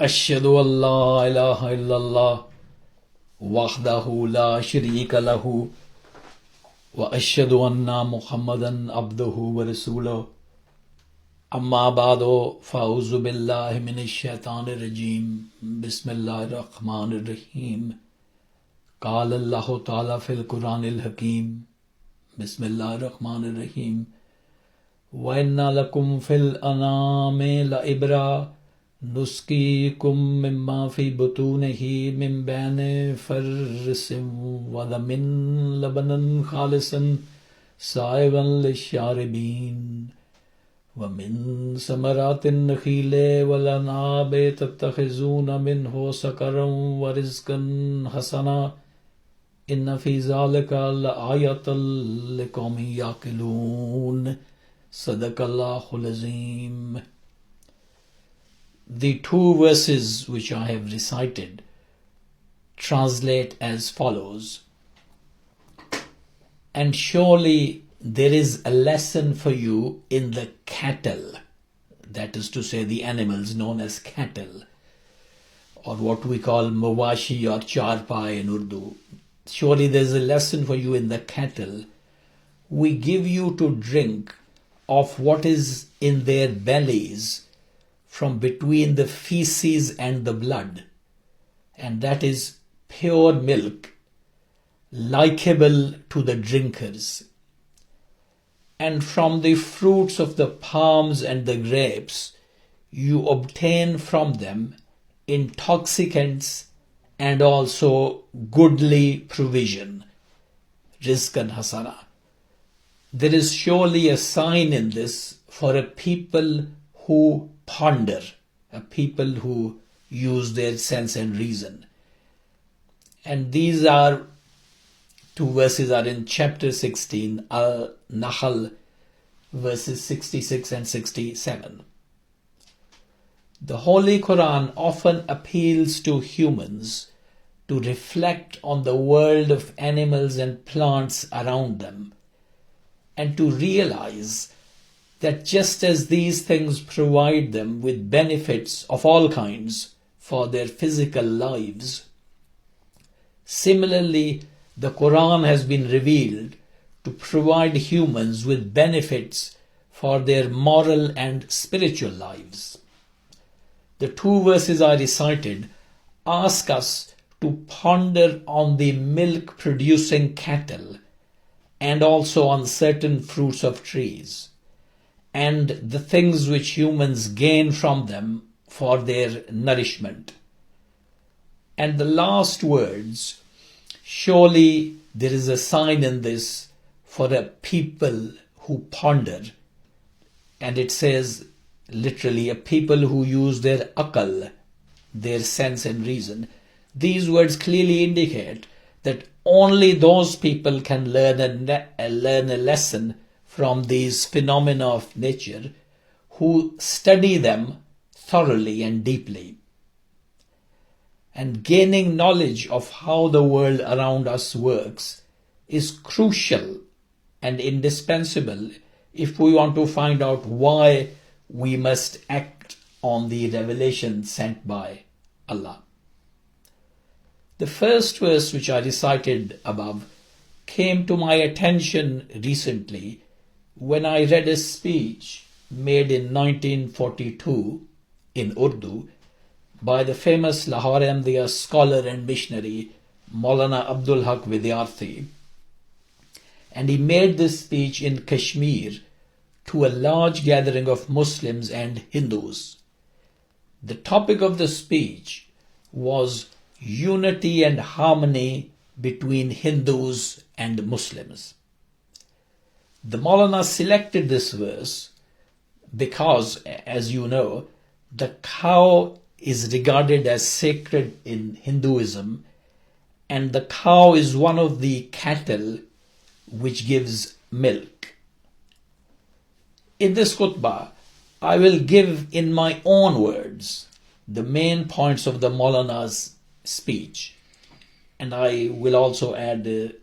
Ashhadu an la ilaha illallah wahdahu la sharika lahu wa ashhadu anna Muhammadan abduhu wa rasuluh. Amma ba'du, fa'uzu billahi minash shaitanir rajim. Bismillahir rahmanir rahim. Qala Allahu ta'ala fil Qur'anil hakim. Bismillahir rahmanir rahim. Wa inna lakum fil anami la ibra nusqikum mimma fi butunihi min bayni farsin wa damin labanan khalisan sa'iban lisharibin wa min samaratin nakhili wal anabi tattakhizuna minhu sakaran wa rizqan hasana inna fi zalika la ayatan liqawmin yaqilun. Sadaqallahul Azim. The two verses which I have recited translate as follows. And surely there is a lesson for you in the cattle, that is to say the animals known as cattle, or what we call mawashi or charpai in Urdu. Surely there is a lesson for you in the cattle. We give you to drink of what is in their bellies from between the faeces and the blood, and that is pure milk, likable to the drinkers. And from the fruits of the palms and the grapes, you obtain from them intoxicants and also goodly provision, rizqan hasana. There is surely a sign in this for a people who ponder, a people who use their sense and reason. And these two verses are in chapter 16, Al-Nahl, verses 66 and 67. The Holy Quran often appeals to humans to reflect on the world of animals and plants around them, and to realize that just as these things provide them with benefits of all kinds for their physical lives, similarly the Quran has been revealed to provide humans with benefits for their moral and spiritual lives. The two verses I recited ask us to ponder on the milk-producing cattle and also on certain fruits of trees, and the things which humans gain from them for their nourishment. And the last words, surely there is a sign in this for a people who ponder, and it says literally a people who use their aql, their sense and reason. These words clearly indicate that only those people can learn a lesson from these phenomena of nature who study them thoroughly and deeply. And gaining knowledge of how the world around us works is crucial and indispensable if we want to find out why we must act on the revelation sent by Allah. The first verse which I recited above came to my attention recently when I read a speech made in 1942 in Urdu by the famous Lahore Ahmadiyya scholar and missionary Maulana Abdul Haq Vidyarthi. And he made this speech in Kashmir to a large gathering of Muslims and Hindus. The topic of the speech was unity and harmony between Hindus and Muslims. The Maulana selected this verse because, as you know, the cow is regarded as sacred in Hinduism, and the cow is one of the cattle which gives milk. In this khutbah, I will give in my own words the main points of the Maulana's speech, and I will also add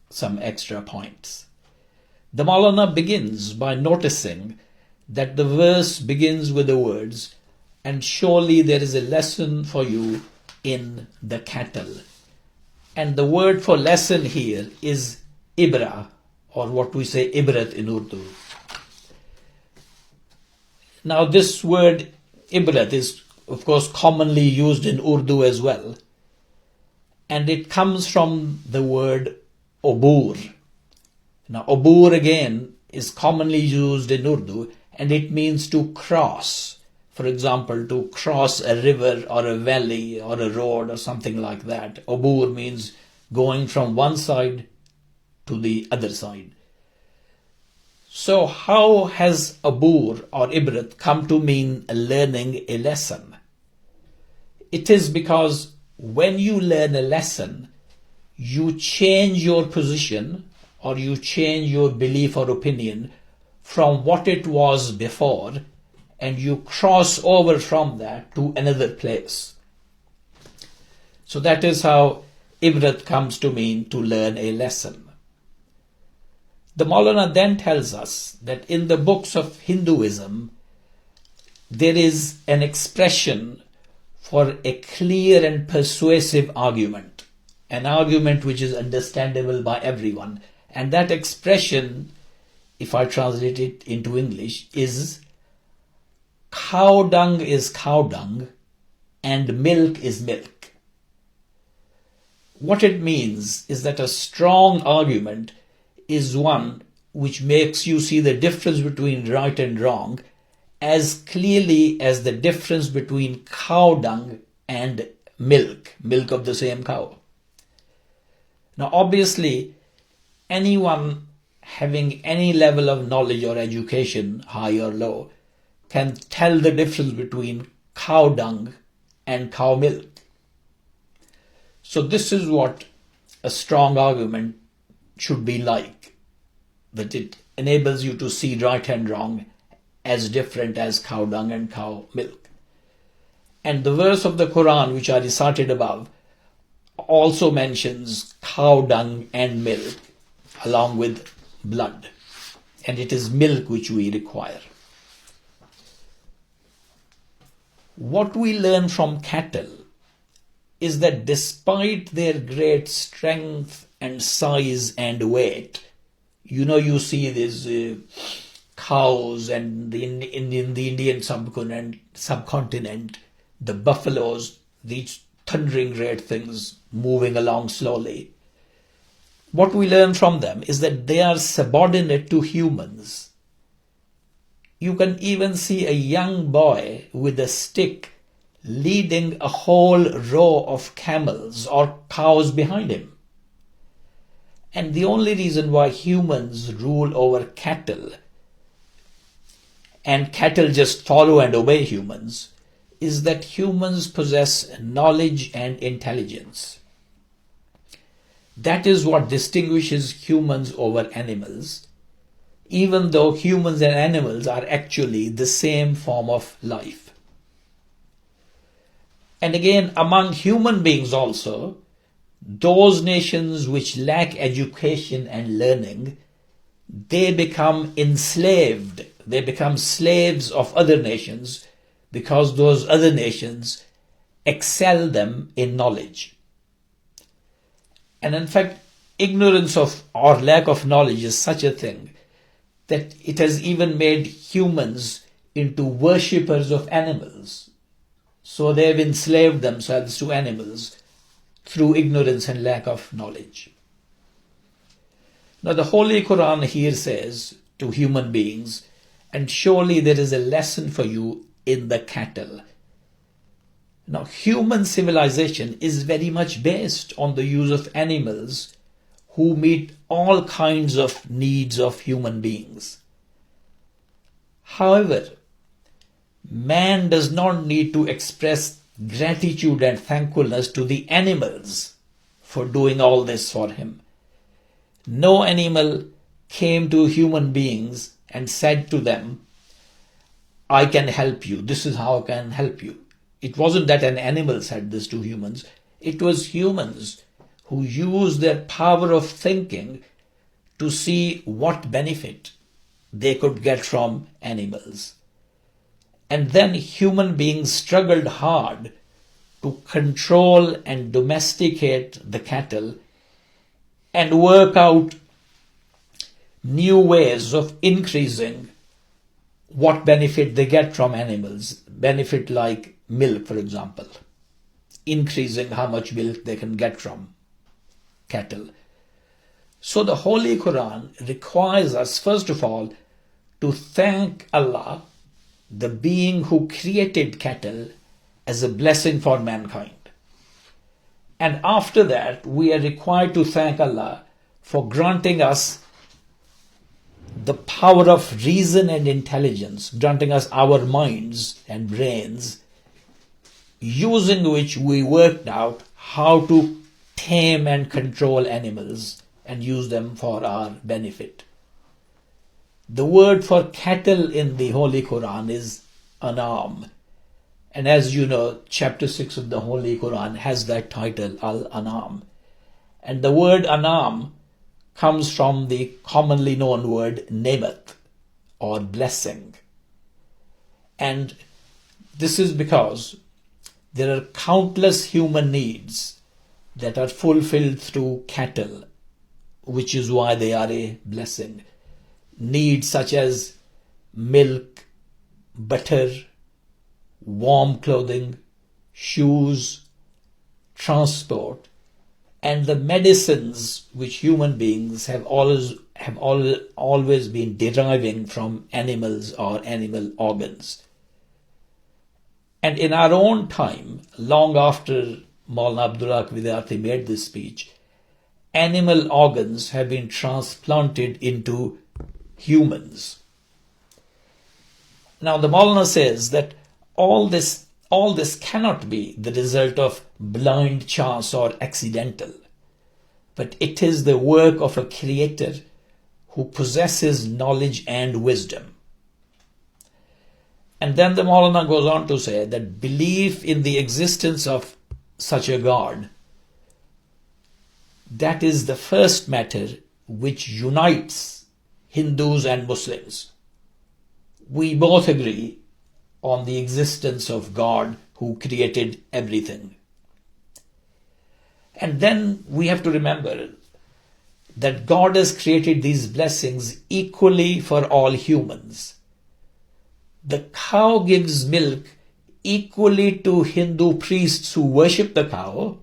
some extra points. The Maulana begins by noticing that the verse begins with the words, and surely there is a lesson for you in the cattle. And the word for lesson here is ibra, or what we say ibrat in Urdu. Now this word ibrat is of course commonly used in Urdu as well, and it comes from the word obur. Now obur again is commonly used in Urdu, and it means to cross. For example, to cross a river or a valley or a road or something like that. Obur means going from one side to the other side. So how has abur or ibrat come to mean learning a lesson? It is because when you learn a lesson, you change your position or you change your belief or opinion from what it was before, and you cross over from that to another place. So that is how ibrat comes to mean to learn a lesson. The Maulana then tells us that in the books of Hinduism, there is an expression for a clear and persuasive argument, an argument which is understandable by everyone. And that expression, if I translate it into English, is cow dung is cow dung and milk is milk. What it means is that a strong argument is one which makes you see the difference between right and wrong as clearly as the difference between cow dung and milk of the same cow. Now obviously, anyone having any level of knowledge or education, high or low, can tell the difference between cow dung and cow milk. So this is what a strong argument should be like, that it enables you to see right and wrong as different as cow dung and cow milk. And the verse of the Quran which I recited above also mentions cow dung and milk along with blood, and it is milk which we require. What we learn from cattle is that despite their great strength and size and weight, you see these cows and in the Indian subcontinent, the buffaloes, these thundering great things moving along slowly. What we learn from them is that they are subordinate to humans. You can even see a young boy with a stick leading a whole row of camels or cows behind him. And the only reason why humans rule over cattle and cattle just follow and obey humans is that humans possess knowledge and intelligence. That is what distinguishes humans over animals, even though humans and animals are actually the same form of life. And again, among human beings also, those nations which lack education and learning, they become enslaved. They become slaves of other nations because those other nations excel them in knowledge. And in fact, ignorance of or lack of knowledge is such a thing that it has even made humans into worshippers of animals. So they have enslaved themselves to animals through ignorance and lack of knowledge. Now the Holy Quran here says to human beings, and surely there is a lesson for you in the cattle. Now human civilization is very much based on the use of animals who meet all kinds of needs of human beings. However, man does not need to express gratitude and thankfulness to the animals for doing all this for him. No animal came to human beings and said to them, I can help you. This is how I can help you. It wasn't that an animal said this to humans. It was humans who used their power of thinking to see what benefit they could get from animals. And then human beings struggled hard to control and domesticate the cattle and work out new ways of increasing what benefit they get from animals. Benefit like milk, for example. Increasing how much milk they can get from cattle. So the Holy Quran requires us, first of all, to thank Allah, the being who created cattle, as a blessing for mankind. And after that, we are required to thank Allah for granting us the power of reason and intelligence, granting us our minds and brains, using which we worked out how to tame and control animals and use them for our benefit. The word for cattle in the Holy Quran is anam. And as you know, chapter 6 of the Holy Quran has that title, Al-Anam. And the word anam comes from the commonly known word nemat, or blessing. And this is because there are countless human needs that are fulfilled through cattle, which is why they are a blessing. Needs such as milk, butter, warm clothing, shoes, transport, and the medicines which human beings have always been deriving from animals or animal organs. And in our own time, long after Maulana Abdullah Vidyarthi made this speech, animal organs have been transplanted into humans. Now the Maulana says that all this cannot be the result of blind chance or accidental, but it is the work of a creator who possesses knowledge and wisdom. And then the Maulana goes on to say that belief in the existence of such a God, that is the first matter which unites Hindus and Muslims. We both agree on the existence of God who created everything. And then we have to remember that God has created these blessings equally for all humans. The cow gives milk equally to Hindu priests who worship the cow,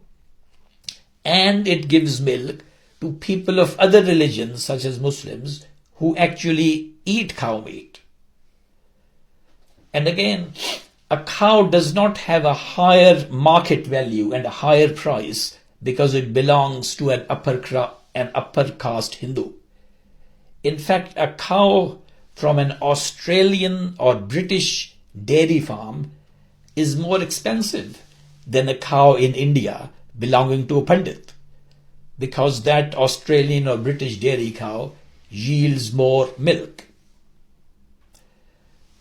and it gives milk to people of other religions such as Muslims who actually eat cow meat. And again, a cow does not have a higher market value and a higher price because it belongs to an upper caste Hindu. In fact, a cow from an Australian or British dairy farm is more expensive than a cow in India belonging to a Pandit, because that Australian or British dairy cow yields more milk.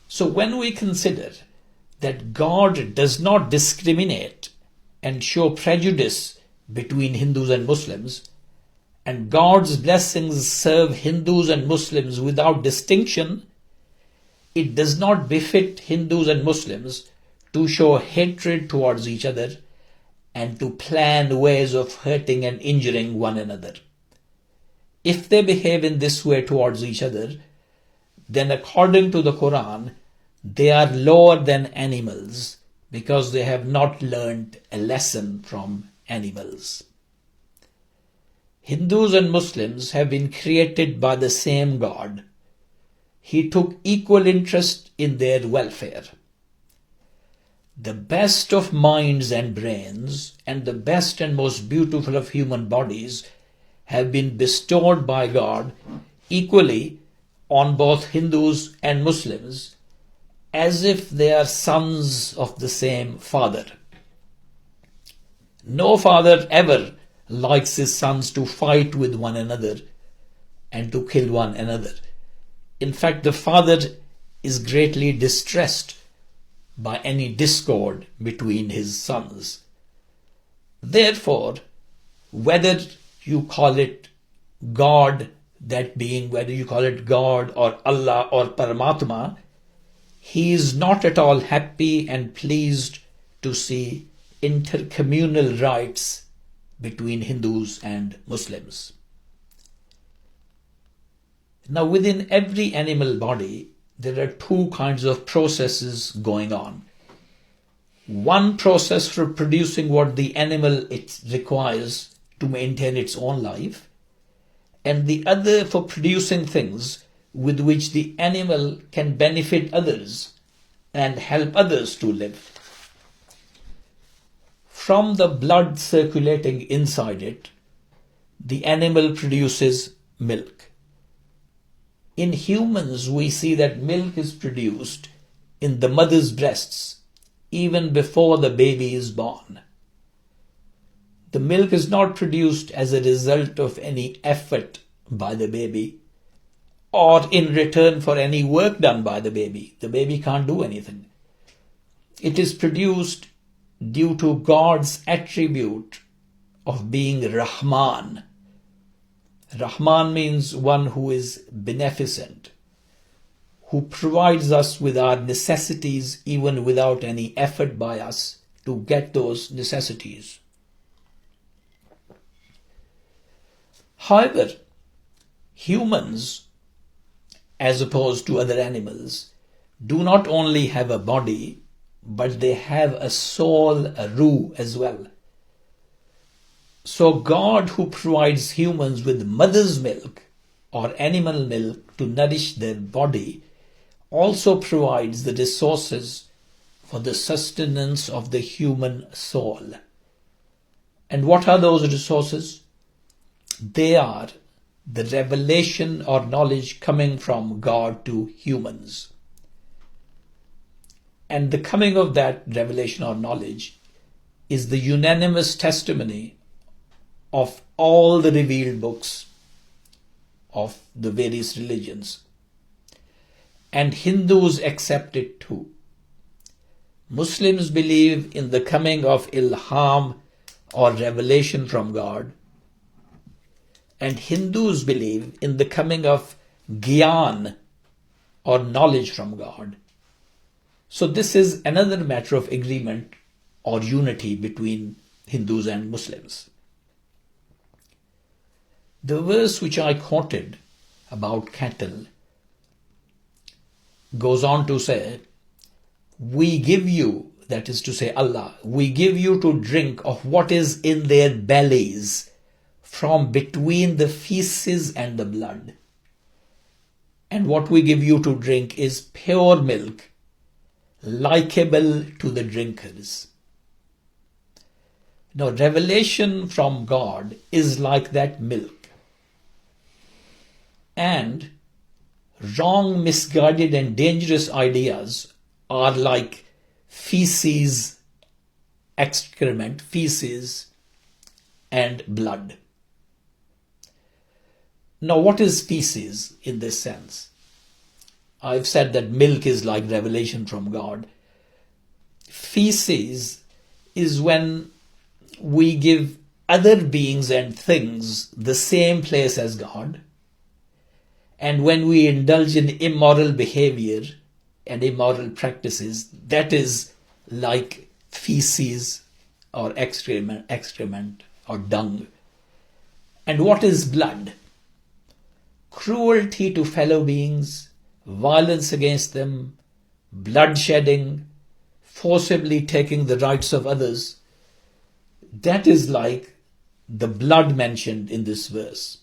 So when we consider that God does not discriminate and show prejudice between Hindus and Muslims, and God's blessings serve Hindus and Muslims without distinction, it does not befit Hindus and Muslims to show hatred towards each other and to plan ways of hurting and injuring one another. If they behave in this way towards each other, then according to the Quran, they are lower than animals because they have not learned a lesson from animals. Hindus and Muslims have been created by the same God. He took equal interest in their welfare. The best of minds and brains and the best and most beautiful of human bodies have been bestowed by God equally on both Hindus and Muslims, as if they are sons of the same father. No father ever likes his sons to fight with one another and to kill one another. In fact, the father is greatly distressed by any discord between his sons. Therefore, whether you call it God, that being, whether you call it God or Allah or Paramatma, he is not at all happy and pleased to see intercommunal rights between Hindus and Muslims. Now, within every animal body, there are two kinds of processes going on. One process for producing what the animal it requires to maintain its own life, and the other for producing things with which the animal can benefit others and help others to live. From the blood circulating inside it, the animal produces milk. In humans, we see that milk is produced in the mother's breasts even before the baby is born. The milk is not produced as a result of any effort by the baby or in return for any work done by the baby. The baby can't do anything. It is produced due to God's attribute of being Rahman. Rahman means one who is beneficent, who provides us with our necessities even without any effort by us to get those necessities. However, humans, as opposed to other animals, do not only have a body, but they have a soul, a ruh as well. So God, who provides humans with mother's milk or animal milk to nourish their body, also provides the resources for the sustenance of the human soul. And what are those resources? They are the revelation or knowledge coming from God to humans. And the coming of that revelation or knowledge is the unanimous testimony of all the revealed books of the various religions. And Hindus accept it too. Muslims believe in the coming of ilham or revelation from God. And Hindus believe in the coming of gyan or knowledge from God. So this is another matter of agreement or unity between Hindus and Muslims. The verse which I quoted about cattle goes on to say, we give you, that is to say Allah, we give you to drink of what is in their bellies from between the faeces and the blood. And what we give you to drink is pure milk, likable to the drinkers. Now, revelation from God is like that milk. And wrong, misguided and dangerous ideas are like feces, excrement, feces and blood. Now, what is feces in this sense? I've said that milk is like revelation from God. Feces is when we give other beings and things the same place as God. And when we indulge in immoral behavior and immoral practices, that is like feces or excrement or dung. And what is blood? Cruelty to fellow beings, violence against them, bloodshedding, forcibly taking the rights of others. That is like the blood mentioned in this verse.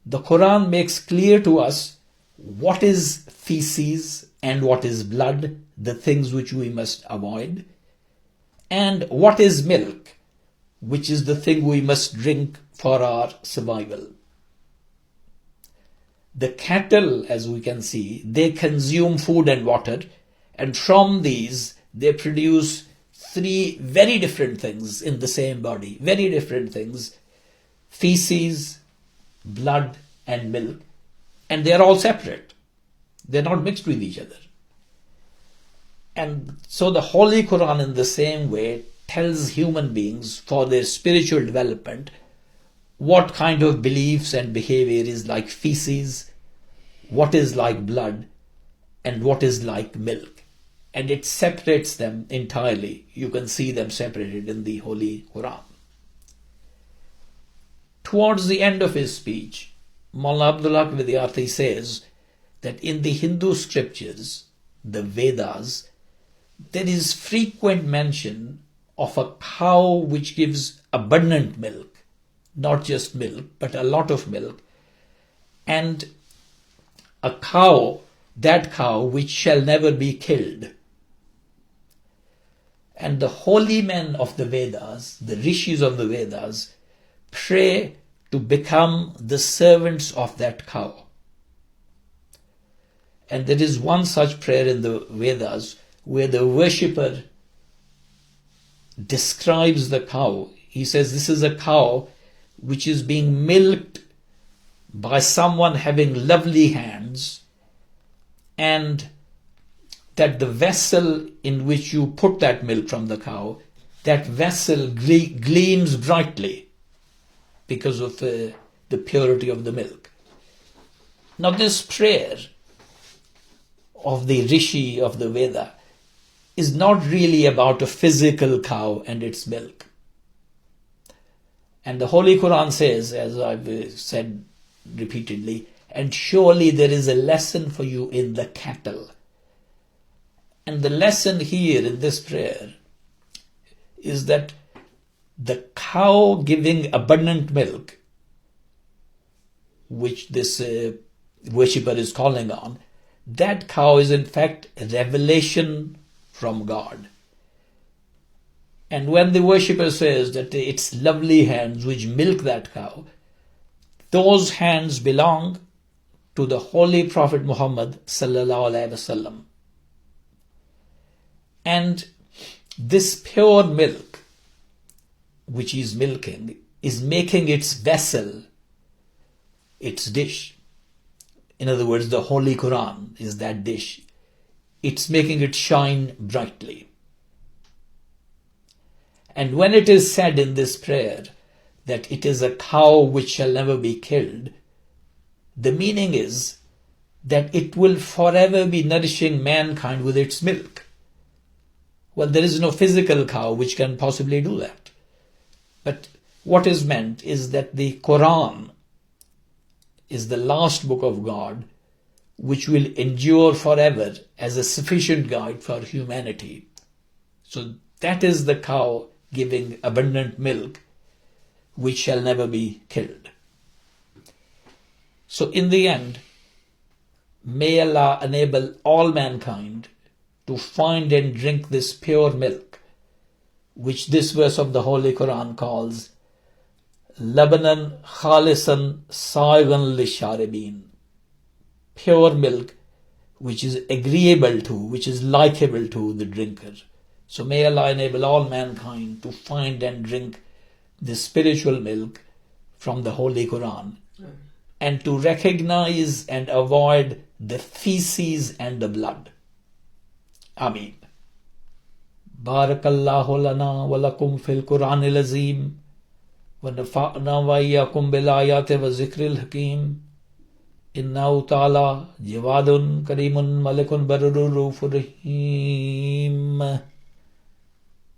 The Quran makes clear to us what is feces and what is blood, the things which we must avoid, and what is milk, which is the thing we must drink for our survival. The cattle, as we can see, they consume food and water, and from these they produce three very different things in the same body, very different things: feces, blood and milk, and they are all separate. They're not mixed with each other. And so the Holy Quran in the same way tells human beings for their spiritual development what kind of beliefs and behavior is like feces, what is like blood, and what is like milk. And it separates them entirely. You can see them separated in the Holy Quran. Towards the end of his speech, Maulana Abdullah Vidyarthi says that in the Hindu scriptures, the Vedas, there is frequent mention of a cow which gives abundant milk, not just milk, but a lot of milk, and a cow, that cow which shall never be killed. And the holy men of the Vedas, the rishis of the Vedas, pray to become the servants of that cow. And there is one such prayer in the Vedas where the worshipper describes the cow. He says this is a cow which is being milked by someone having lovely hands, and that the vessel in which you put that milk from the cow, that vessel gleams brightly because of the purity of the milk. Now this prayer of the Rishi of the Veda is not really about a physical cow and its milk. And the Holy Quran says, as I've said repeatedly, and surely there is a lesson for you in the cattle. And the lesson here in this prayer is that the cow giving abundant milk, which this worshipper is calling on, that cow is in fact a revelation from God. And when the worshipper says that it's lovely hands which milk that cow, those hands belong to the Holy Prophet Muhammad sallallahu alaihi wasallam. And this pure milk which he is milking is making its vessel, its dish. In other words, the Holy Quran is that dish. It's making it shine brightly. And when it is said in this prayer that it is a cow which shall never be killed, the meaning is that it will forever be nourishing mankind with its milk. Well, there is no physical cow which can possibly do that. But what is meant is that the Quran is the last book of God which will endure forever as a sufficient guide for humanity. So that is the cow giving abundant milk which shall never be killed. So in the end, may Allah enable all mankind to find and drink this pure milk, which this verse of the Holy Quran calls Labanan Khalisan Saigan Lisharibin, pure milk which is agreeable to, which is likable to the drinker. So may Allah enable all mankind to find and drink this spiritual milk from the Holy Quran, and to recognize and avoid the feces and the blood. Ameen. Barakallahu lana wa lakum fil Quranil Azim wa nafa'na wa iyyakum bil ayati wa zikril hakim. Innahu ta'ala jawadun karimun malikun barurur rahim.